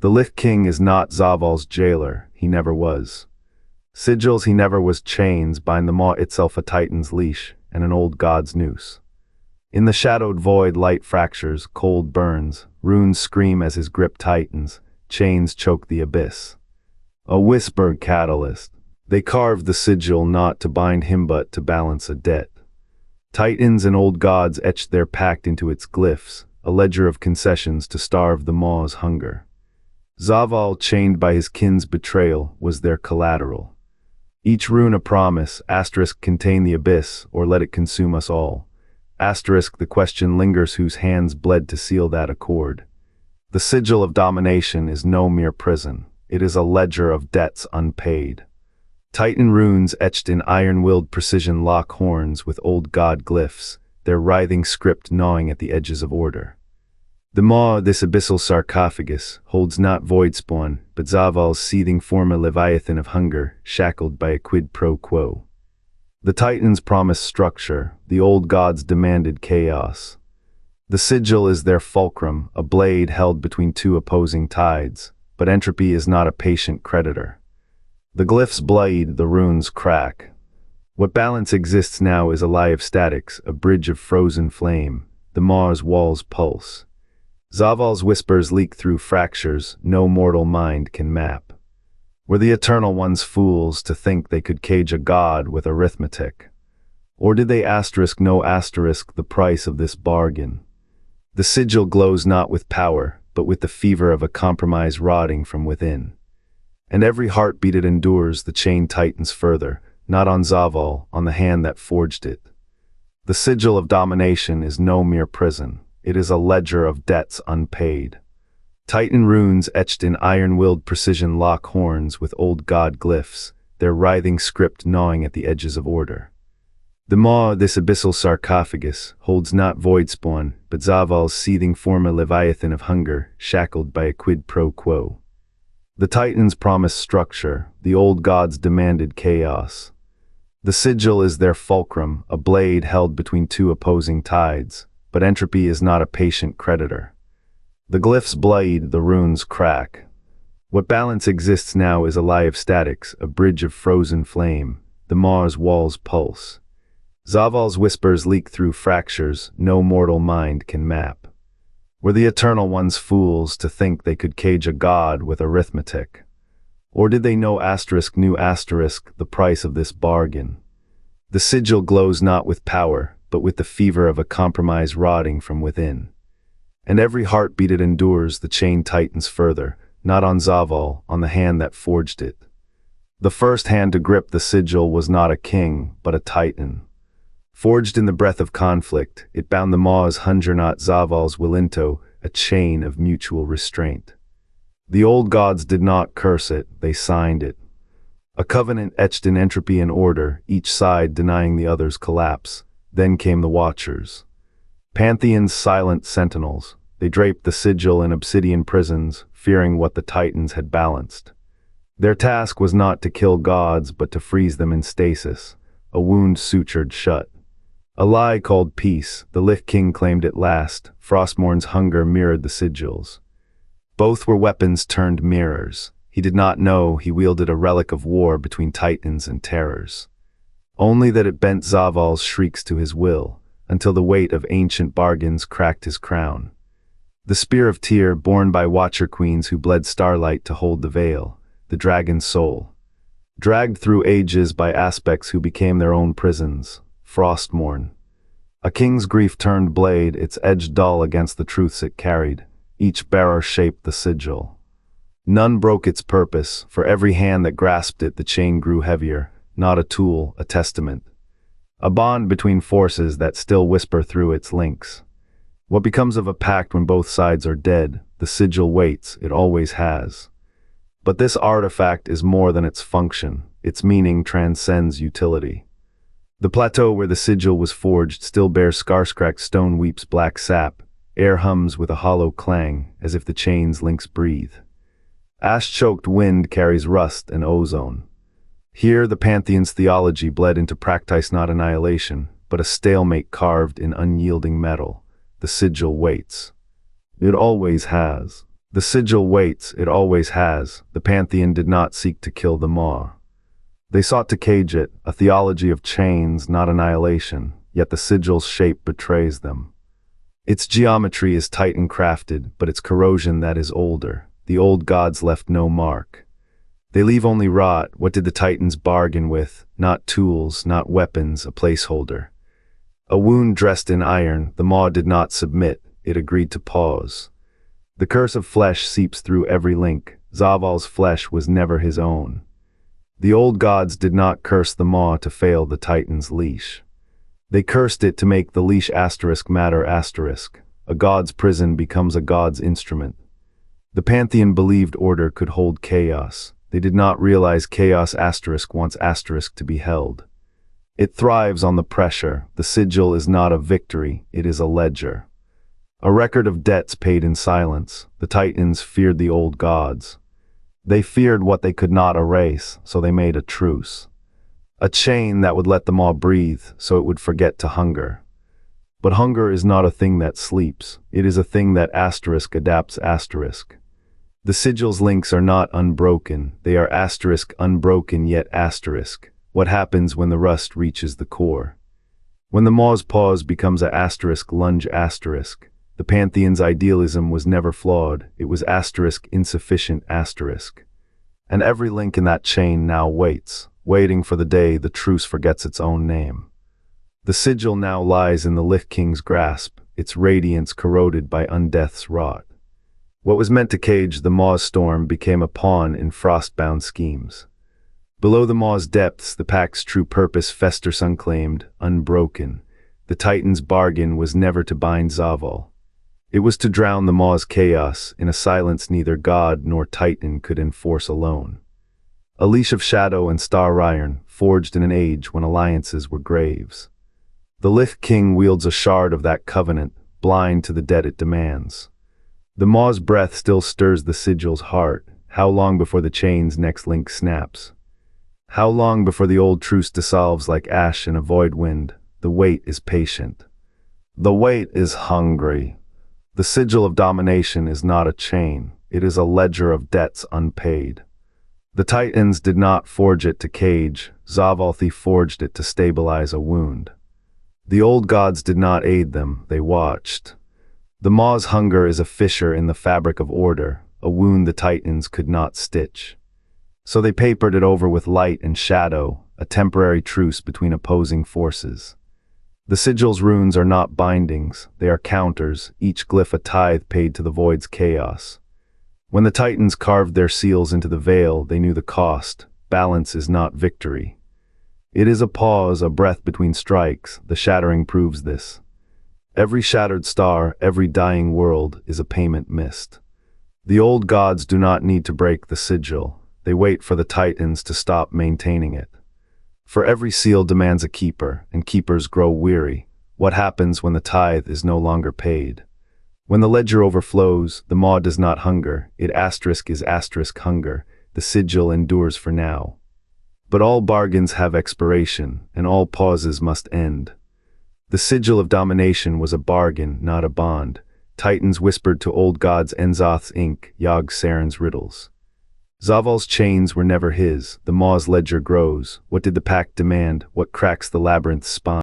The Lich King is not Zoval's jailer, he never was. Sigils he never was, chains bind the maw itself, a titan's leash, and an old god's noose. In the shadowed void light fractures, cold burns, runes scream as his grip tightens, chains choke the abyss. A whisper catalyst. They carved the sigil not to bind him but to balance a debt. Titans and old gods etched their pact into its glyphs, a ledger of concessions to starve the maw's hunger. Zovaal, chained by his kin's betrayal, was their collateral. Each rune a promise, asterisk contain the abyss, or let it consume us all. Asterisk the question lingers whose hands bled to seal that accord. The Sigil of Domination is no mere prison, it is a ledger of debts unpaid. Titan runes etched in iron-willed precision lock horns with old god glyphs, their writhing script gnawing at the edges of order. The maw, this abyssal sarcophagus, holds not void spawn, but Zoval's seething form, a leviathan of hunger, shackled by a quid pro quo. The Titans promised structure, the old gods demanded chaos. The sigil is their fulcrum, a blade held between two opposing tides, but entropy is not a patient creditor. The glyphs bleed, the runes crack. What balance exists now is a lie of statics, a bridge of frozen flame. The maw's walls pulse. Zoval's whispers leak through fractures no mortal mind can map. Were the Eternal Ones fools to think they could cage a god with arithmetic? Or did they asterisk no asterisk the price of this bargain? The sigil glows not with power, but with the fever of a compromise rotting from within. And every heartbeat it endures, the chain tightens further, not on Zovaal, on the hand that forged it. The Sigil of Domination is no mere prison. It is a ledger of debts unpaid. Titan runes etched in iron-willed precision lock horns with old god glyphs, their writhing script gnawing at the edges of order. The maw, this abyssal sarcophagus, holds not void spawn, but Zoval's seething form, a leviathan of hunger, shackled by a quid pro quo. The Titans promised structure, the old gods demanded chaos. The sigil is their fulcrum, a blade held between two opposing tides, but entropy is not a patient creditor. The glyphs bleed, the runes crack. What balance exists now is a lie of statics, a bridge of frozen flame. The maw's walls pulse. Zoval's whispers leak through fractures no mortal mind can map. Were the Eternal Ones fools to think they could cage a god with arithmetic? Or did they know asterisk knew asterisk the price of this bargain? The sigil glows not with power, but with the fever of a compromise rotting from within. And every heartbeat it endures, the chain tightens further, not on Zovaal, on the hand that forged it. The first hand to grip the sigil was not a king, but a titan. Forged in the breath of conflict, it bound the maw's hunger, not Zovaal's willinto, a chain of mutual restraint. The old gods did not curse it, they signed it. A covenant etched in entropy and order, each side denying the other's collapse. Then came the Watchers. Pantheon's silent sentinels. They draped the sigil in obsidian prisons, fearing what the Titans had balanced. Their task was not to kill gods, but to freeze them in stasis, a wound sutured shut. A lie called peace, the Lich King claimed at last. Frostmourn's hunger mirrored the sigils. Both were weapons turned mirrors. He did not know he wielded a relic of war between Titans and terrors. Only that it bent Zovaal's shrieks to his will, until the weight of ancient bargains cracked his crown. The spear of Tyr, borne by Watcher queens who bled starlight to hold the veil, the dragon's soul. Dragged through ages by aspects who became their own prisons, Frostmourne. A king's grief turned blade, its edge dull against the truths it carried. Each bearer shaped the sigil. None broke its purpose, for every hand that grasped it the chain grew heavier, not a tool, a testament. A bond between forces that still whisper through its links. What becomes of a pact when both sides are dead? The sigil waits, it always has. But this artifact is more than its function, its meaning transcends utility. The plateau where the sigil was forged still bears scars-cracked stone weeps black sap, air hums with a hollow clang, as if the chain's links breathe. Ash-choked wind carries rust and ozone. Here the Pantheon's theology bled into practice, not annihilation, but a stalemate carved in unyielding metal. The sigil waits. It always has. The sigil waits, it always has. The Pantheon did not seek to kill the Maw. They sought to cage it, a theology of chains, not annihilation, yet the sigil's shape betrays them. Its geometry is Titan crafted, but its corrosion that is older. The old gods left no mark. They leave only rot. What did the Titans bargain with? Not tools, not weapons, a placeholder. A wound dressed in iron. The Maw did not submit, it agreed to pause. The curse of flesh seeps through every link. Zovaal's flesh was never his own. The old gods did not curse the Maw to fail the Titan's leash. They cursed it to make the leash matter. A god's prison becomes a god's instrument. The Pantheon believed order could hold chaos. They did not realize chaos wants to be held. It thrives on the pressure. The sigil is not a victory, it is a ledger. A record of debts paid in silence. The Titans feared the old gods. They feared what they could not erase, so they made a truce. A chain that would let the Maw breathe, so it would forget to hunger. But hunger is not a thing that sleeps. It is a thing that adapts. The sigil's links are not unbroken. They are unbroken yet . What happens when the rust reaches the core? When the Maw's pause becomes a lunge . The Pantheon's idealism was never flawed. It was insufficient . And every link in that chain now waits, waiting for the day the truce forgets its own name. The sigil now lies in the Lich King's grasp, its radiance corroded by undeath's rot. What was meant to cage the Maw's storm became a pawn in frostbound schemes. Below the Maw's depths, the Pact's true purpose festers unclaimed, unbroken. The Titan's bargain was never to bind Zovaal. It was to drown the Maw's chaos in a silence neither god nor Titan could enforce alone. A leash of shadow and star iron, forged in an age when alliances were graves. The Lich King wields a shard of that covenant, blind to the debt it demands. The Maw's breath still stirs the sigil's heart. How long before the chain's next link snaps? How long before the old truce dissolves like ash in a void wind? The wait is patient. The wait is hungry. The Sigil of Domination is not a chain. It is a ledger of debts unpaid. The Titans did not forge it to cage. Zovaal forged it to stabilize a wound. The old gods did not aid them, they watched. The Maw's hunger is a fissure in the fabric of order, a wound the Titans could not stitch. So they papered it over with light and shadow, a temporary truce between opposing forces. The sigil's runes are not bindings, they are counters, each glyph a tithe paid to the void's chaos. When the Titans carved their seals into the veil, they knew the cost. Balance is not victory. It is a pause, a breath between strikes. The shattering proves this. Every shattered star, every dying world is a payment missed. The old gods do not need to break the sigil. They wait for the Titans to stop maintaining it. For every seal demands a keeper, and keepers grow weary. What happens when the tithe is no longer paid? When the ledger overflows, the Maw does not hunger. It is hunger. The sigil endures for now. But all bargains have expiration, and all pauses must end. The Sigil of Domination was a bargain, not a bond. Titans whispered to old gods Zoth's ink, Yogg-Saron's riddles. Zovaal's chains were never his. The Maw's ledger grows. What did the Pact demand? What cracks the labyrinth's spine?